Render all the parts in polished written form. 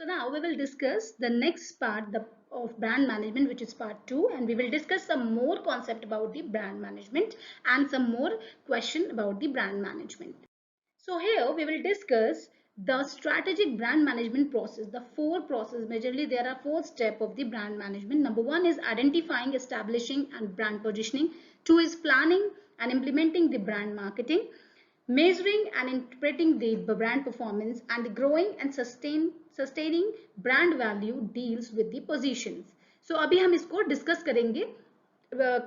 So now we will discuss the next part of brand management, which is part 2, and we will discuss some more concept about the brand management and some more question about the brand management. So here we will discuss the strategic brand management process, the four process. Majorly there are four steps of the brand management. Number one is identifying, establishing and brand positioning. Two is planning and implementing the brand marketing, measuring and interpreting the brand performance, and the growing and sustaining brand value deals with the positions. So अभी हम इसको discuss करेंगे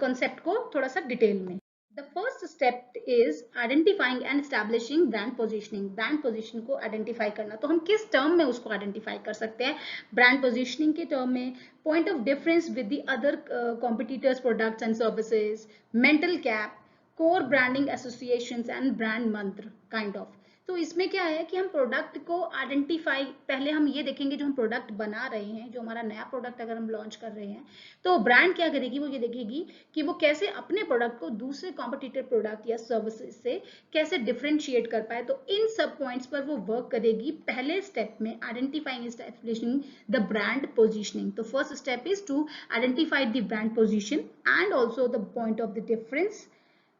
concept को थोड़ा सा detail में. The first step is identifying and establishing brand positioning. Brand position को identify करना. तो हम किस term में उसको identify कर सकते हैं? Brand positioning के term में point of difference with the other competitors products and services, mental cap, core branding associations and brand मंत्र काइंड ऑफ. तो इसमें क्या है कि हम प्रोडक्ट को आइडेंटिफाई, पहले हम ये देखेंगे जो हम प्रोडक्ट बना रहे हैं, जो हमारा नया प्रोडक्ट अगर हम लॉन्च कर रहे हैं तो ब्रांड क्या करेगी, वो ये देखेगी कि वो कैसे अपने प्रोडक्ट को दूसरे कॉम्पिटिटर प्रोडक्ट या सर्विसेज से कैसे डिफरेंशिएट कर पाए. तो इन सब पॉइंट्स पर वो वर्क करेगी पहले स्टेप में, identifying establishing the brand positioning. तो first step is to identify the brand position and also the point of the difference.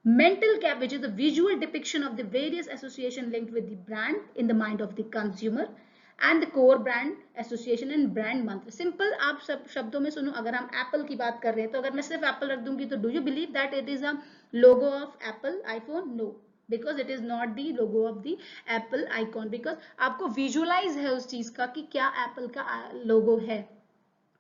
Mental cap, which is the visual depiction of the various association linked with the brand in the mind of the consumer, and the core brand association and brand mantra. Simple आप सब शब्दों में सुनो. अगर हम Apple की बात कर रहे हैं तो अगर मैं सिर्फ एप्पल रख दूंगी तो do you believe that it is a logo of Apple iPhone? No, because it is not the logo of the Apple icon. Because आपको visualize है उस चीज का कि क्या एप्पल का लोगो है,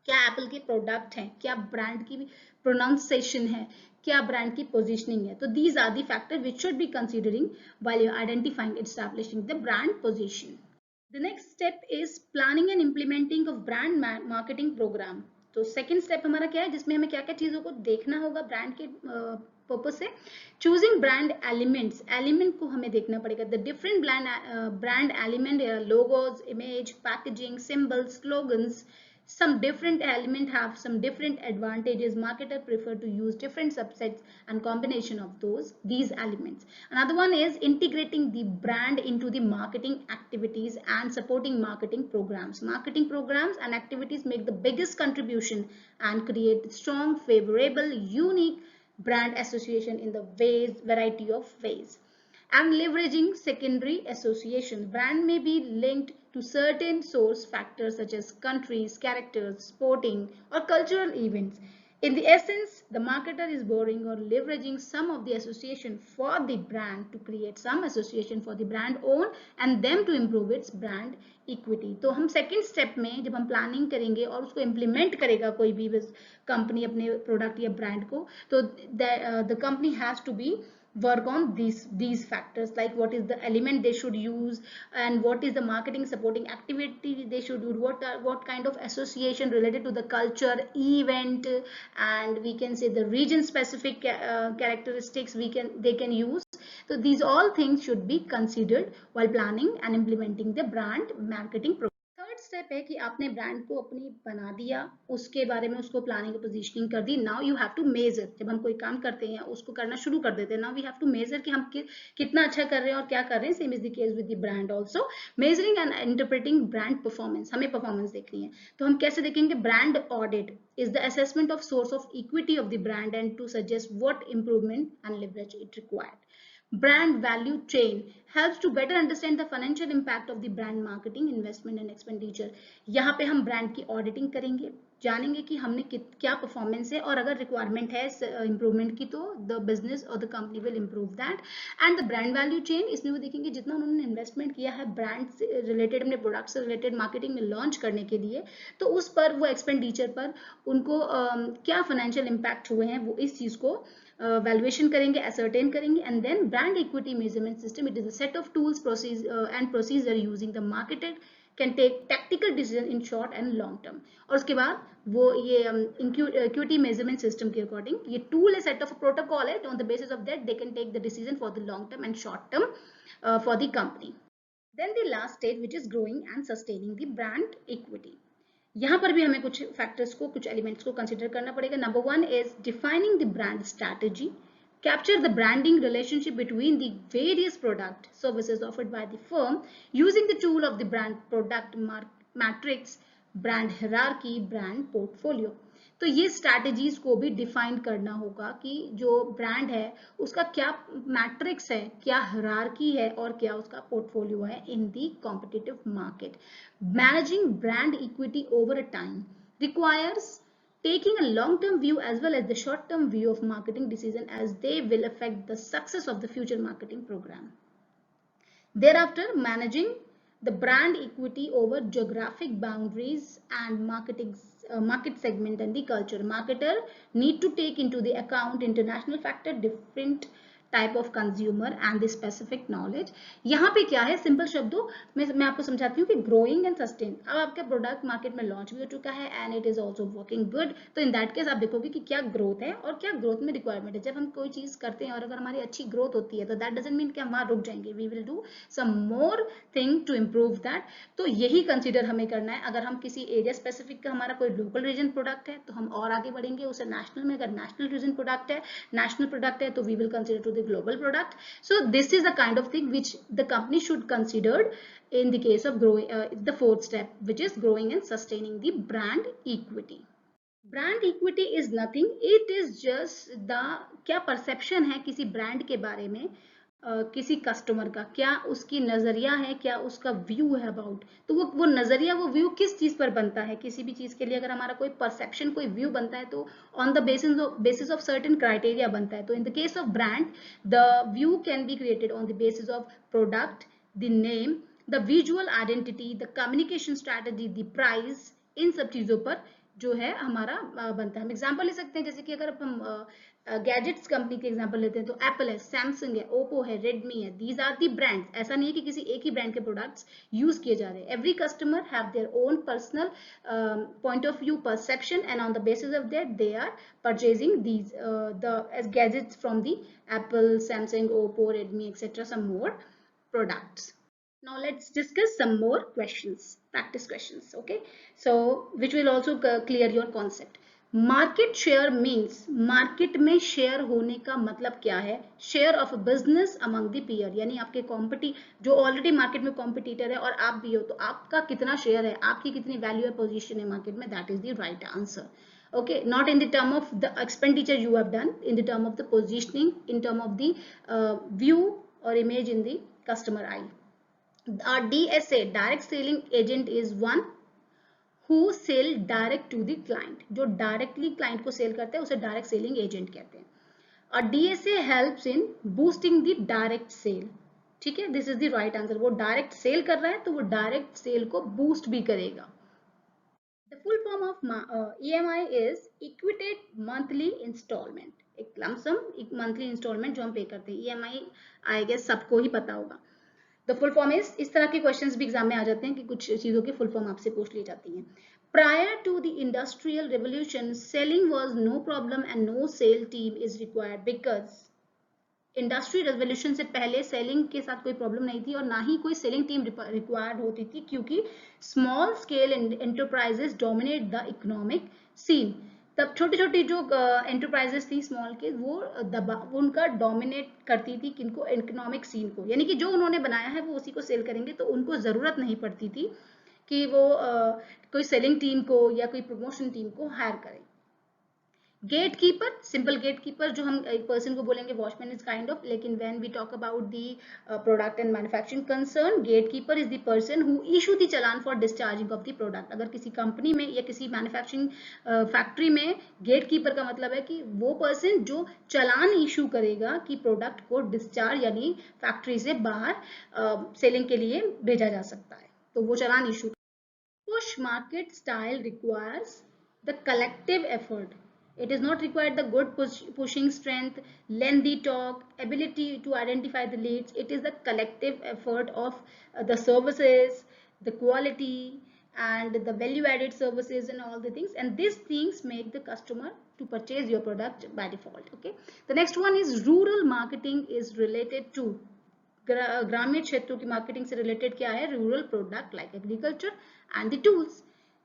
क्या एप्पल के प्रोडक्ट हैं, क्या ब्रांड की प्रोनाउंसिएशन है, क्या ब्रांड की पोजीशनिंग है. तो these are the factor which should be considering while you identifying establishing the brand position. The next step is planning and implementing of brand marketing program. तो second step हमारा क्या है, जिसमें हमें क्या क्या चीजों को देखना होगा ब्रांड के पर्पज से. चूजिंग ब्रांड एलिमेंट्स, एलिमेंट को हमें देखना पड़ेगा. The different brand element, logos, image, packaging, symbols, slogans. Some different element have some different advantages. Marketer prefer to use different subsets and combination of these elements. Another one is integrating the brand into the marketing activities and supporting marketing programs. Marketing programs and activities make the biggest contribution and create strong, favorable, unique brand association in the variety of ways. And leveraging secondary associations. Brand may be linked to certain source factors such as countries, characters, sporting or cultural events. In the essence, the marketer is borrowing or leveraging some of the association for the brand to create some association for the brand own and them to improve its brand equity. तो हम second step में जब हम planning करेंगे और उसको implement करेगा कोई भी कंपनी अपने प्रोडक्ट या ब्रांड को, तो the company has to be work on these factors, like what is the element they should use and what is the marketing supporting activity they should do, what kind of association related to the culture event, and we can say the region specific characteristics they can use. So these all things should be considered while planning and implementing the brand marketing program. Third step है कि आपने brand को अपनी बना दिया, उसके बारे में उसको प्लानिंग पोजीशनिंग कर दी. Now you have to measure. जब हम कोई काम करते हैं उसको करना शुरू कर देते हैं, now we have to measure कि हम कितना अच्छा कर रहे हैं और क्या कर रहे हैं. Same is the case with the brand also. Measuring and interpreting brand performance, हमें परफॉर्मेंस देखनी है. तो हम कैसे देखेंगे? Brand audit is the assessment of source of equity of the brand and to suggest what improvement and leverage it required. Brand value chain helps to better understand the financial impact of the brand marketing investment and expenditure. यहाँ पे हम brand की auditing करेंगे, जानेंगे कि हमने क्या performance है और अगर रिक्वायरमेंट है इंप्रूवमेंट की तो द बिजनेस और the company will improve that. And the brand value chain, इसमें वो देखेंगे जितना उन्होंने इन्वेस्टमेंट किया है ब्रांड से रिलेटेड, अपने प्रोडक्ट से रिलेटेड मार्केटिंग में लॉन्च करने के लिए, तो उस पर वो एक्सपेंडिचर पर उनको क्या फाइनेंशियल इम्पैक्ट हुए हैं, वो इस चीज़ को valuation करेंगे, ascertain करेंगे. And then brand equity measurement system, it is a set of tools and procedure using the marketed can take tactical decision in short and long term. और उसके बाद वो ये equity measurement system के according ये tool है, set of protocol है, on the basis of that they can take the decision for the long term and short term for the company. Then the last stage, which is growing and sustaining the brand equity. यहाँ पर भी हमें कुछ factors को, कुछ elements को consider करना पड़ेगा. Number one is defining the brand strategy. Capture the branding relationship between the various product services offered by the firm using the tool of the brand product matrix, brand hierarchy, brand portfolio. तो ये strategies को भी define करना होगा कि जो brand है उसका क्या मैट्रिक्स है, क्या हायरार्की है और क्या उसका पोर्टफोलियो है in the competitive market. Managing brand equity over a time requires taking a long-term view as well as the short-term view of marketing decision, as they will affect the success of the future marketing program. Thereafter, managing the brand equity over geographic boundaries and market segment and the culture. Marketer need to take into the account international factor, different type of consumer and the specific knowledge. यहाँ पे क्या है, simple शब्दों मैं आपको समझाती हूँ कि ग्रोइंग एंड सस्टेन। अब आपका प्रोडक्ट मार्केट में लॉन्च भी हो चुका है and it is also working good, तो इन दैट केस आप देखोगे कि क्या ग्रोथ है और क्या ग्रोथ में रिक्वायरमेंट है। जब हम कोई चीज करते हैं और अगर हमारी अच्छी ग्रोथ होती है तो दैट डजंट मीन कि हम वहां रुक जाएंगे, we will do some more thing to improve that. तो यही कंसिडर हमें करना है। अगर हम किसी एरिया स्पेसिफिक का हमारा कोई लोकल रीजन प्रोडक्ट है तो हम और आगे बढ़ेंगे उसे नेशनल में। अगर नेशनल रीजन प्रोडक्ट है, नेशनल प्रोडक्ट है, तो we will consider to the global product. So this is the kind of thing which the company should consider in the case of growing, the fourth step, which is growing and sustaining the brand equity. Brand equity is nothing, it is just the क्या perception है किसी brand के बारे में, किसी customer का क्या उसकी नजरिया है, क्या उसका व्यू है अबाउट। तो वो नजरिया, वो व्यू किस चीज पर बनता है। किसी भी चीज के लिए अगर हमारा कोई परसेप्शन, कोई व्यू बनता है तो on the basis of certain criteria बनता है। तो in the case of brand the view can be created on the basis of product, the name, the visual identity, the communication strategy, the price, इन सब चीजों पर जो है हमारा बनता है। हम एग्जांपल ले सकते हैं, जैसे कि अगर हम गैजेट्स कंपनी के एग्जांपल लेते हैं तो एप्पल है, सैमसंग है, ओप्पो है, रेडमी है, दीज आर दी ब्रांड्स। ऐसा नहीं है कि किसी एक ही ब्रांड के प्रोडक्ट्स यूज किए जा रहे हैं। Every customer have their own personal point of view, perception, and on the basis of that they are purchasing these the gadgets from the Apple, Samsung, Oppo, Redmi, etcetera, some more products. Now let's discuss some more questions, practice questions, okay? So which will also clear your concept. Market share means, market में share होने का मतलब क्या है? Share of a business among the peer, यानी आपके जो already market में competitor है और आप भी हो, तो आपका कितना share है, आपकी कितनी value है, position है market में, that is the right answer. Okay, not in the term of the expenditure you have done, in the term of the positioning, in term of the view or image in the customer eye. A DSA, direct selling agent, is one who sell direct to the client. जो directly client को sell करते हैं उसे direct selling agent कहते हैं. A DSA helps in boosting the direct sale. ठीक है, this is the right answer. वो direct sale कर रहा है तो वो direct sale को boost भी करेगा. The full form of EMI is equated monthly installment. एक lump sum, एक monthly installment जो हम पे करते हैं. EMI I guess सबको ही पता होगा. द फुल फॉर्म इज, इस तरह के क्वेश्चंस भी एग्जाम में आ जाते हैं कि कुछ चीजों की फुल फॉर्म आपसे पूछ ली जाती हैं. Prior to the industrial revolution selling was no problem and no sale team is required, because industrial revolution से पहले सेलिंग के साथ कोई प्रॉब्लम नहीं थी और ना ही कोई सेलिंग टीम रिक्वायर्ड होती थी, क्योंकि small scale enterprises dominate the economic scene. तब छोटी छोटी जो एंटरप्राइजेस थी स्मॉल के, वो उनका डोमिनेट करती थी किनको, इकोनॉमिक सीन को, यानी कि जो उन्होंने बनाया है वो उसी को सेल करेंगे, तो उनको जरूरत नहीं पड़ती थी कि वो कोई सेलिंग टीम को या कोई प्रमोशन टीम को हायर करें. Gate keeper, simple gate keeper, जो हम एक पर्सन को बोलेंगे वॉचमैन इज काइंड ऑफ, लेकिन when we talk about the product and manufacturing concern, gate keeper is the person who issue the challan for discharging of the product. अगर किसी company में या किसी मैन्युफैक्चरिंग फैक्ट्री में गेट कीपर का मतलब है कि वो पर्सन जो चालान इशू करेगा कि प्रोडक्ट को डिस्चार्ज यानी फैक्ट्री से बाहर सेलिंग के लिए भेजा जा सकता है, तो वो चालान issue. Push market style requires the collective effort. It is not required the good pushing strength, lengthy talk, ability to identify the leads. It is the collective effort of the services, the quality, and the value added services and all the things. And these things make the customer to purchase your product by default. Okay. The next one is rural marketing is related to ग्रामीण क्षेत्रों की marketing से related क्या है, rural product like agriculture and the tools.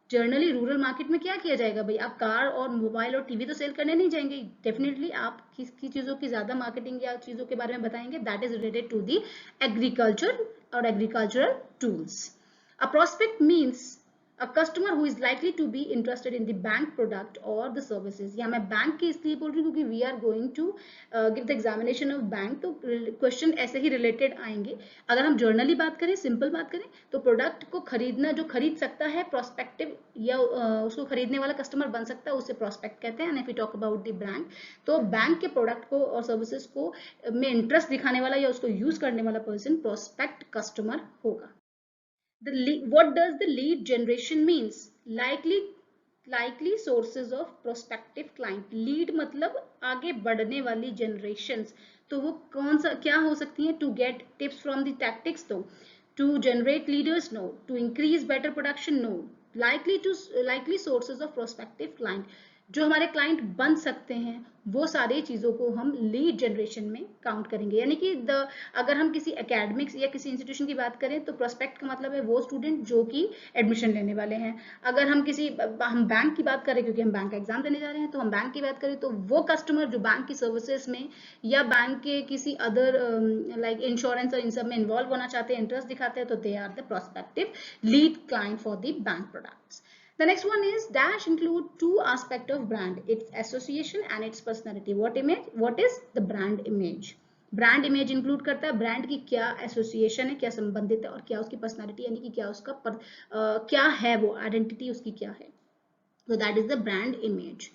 Generally rural market में क्या किया जाएगा भाई, आप कार और मोबाइल और टीवी तो सेल करने नहीं जाएंगे. डेफिनेटली आप किसकी चीजों की ज्यादा मार्केटिंग या चीजों के बारे में बताएंगे, that is related to the agriculture और agricultural tools. A prospect means A customer who is likely to be interested in the bank product or the services. या मैं बैंक की इसलिए बोल रही हूँ क्योंकि we are going to give the examination of bank, तो क्वेश्चन ऐसे ही रिलेटेड आएंगे. अगर हम जर्नली बात करें, सिंपल बात करें, तो प्रोडक्ट को खरीदना जो खरीद सकता है प्रोस्पेक्टिव या उसको खरीदने वाला कस्टमर बन सकता है, उसे प्रोस्पेक्ट कहते हैं. And if you talk about the bank, तो बैंक के प्रोडक्ट को और सर्विसेज को में इंटरेस्ट दिखाने वाला या उसको यूज करने वाला पर्सन प्रोस्पेक्ट कस्टमर होगा. What does the lead generation means? Likely sources of prospective client. Lead मतलब आगे बढ़ने वाली generations. तो वो कौन सा क्या हो सकती है? To get tips from the tactics, तो to generate leaders, no. To increase better production, no. Likely sources of prospective client. जो हमारे क्लाइंट बन सकते हैं वो सारी चीज़ों को हम लीड जनरेशन में काउंट करेंगे. यानी कि अगर हम किसी एकेडमिक्स या किसी इंस्टीट्यूशन की बात करें तो प्रोस्पेक्ट का मतलब है वो स्टूडेंट जो कि एडमिशन लेने वाले हैं. अगर हम बैंक की बात करें, क्योंकि हम बैंक का एग्जाम देने जा रहे हैं, तो हम बैंक की बात करें तो वो कस्टमर जो बैंक की सर्विसेज में या बैंक के किसी अदर लाइक इंश्योरेंस और इन सब में इन्वॉल्व होना चाहते हैं, इंटरेस्ट दिखाते हैं, तो they are the prospective lead client for the bank products. The next one is dash include two aspects of brand, its association and its personality. What is the brand image? Brand image include करता है brand की क्या association है, क्या संबंधित है, और क्या उसकी पर्सनालिटी यानी कि क्या उसका क्या है, वो आइडेंटिटी उसकी क्या है. So that is the brand image.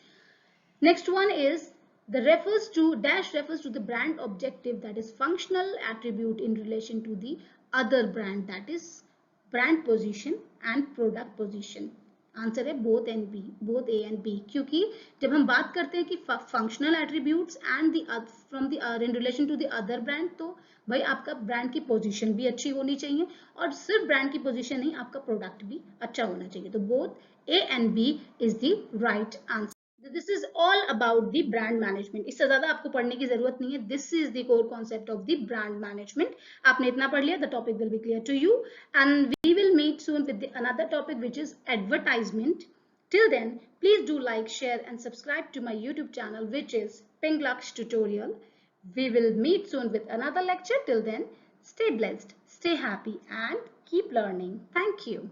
Next one is the refers to the brand objective, that is functional attribute in relation to the other brand, that is brand position and product position. Answer है both A and B. क्योंकि जब हम बात करते हैं कि functional attributes and from the in relation to the other brand, तो भाई आपका ब्रांड की पोजीशन भी अच्छी होनी चाहिए, और सिर्फ ब्रांड की पोजीशन नहीं, आपका प्रोडक्ट भी अच्छा होना चाहिए. तो both A and B is the right answer. This is all about the brand management. इससे ज्यादा आपको पढ़ने की जरूरत नहीं है. This is the core concept of the brand management. आपने इतना पढ़ लिया, the topic will be clear to you, and we will meet soon with another topic which is advertisement. Till then, please do like, share and subscribe to my YouTube channel which is Pinglux Tutorial. We will meet soon with another lecture. Till then, stay blessed, stay happy and keep learning. Thank you.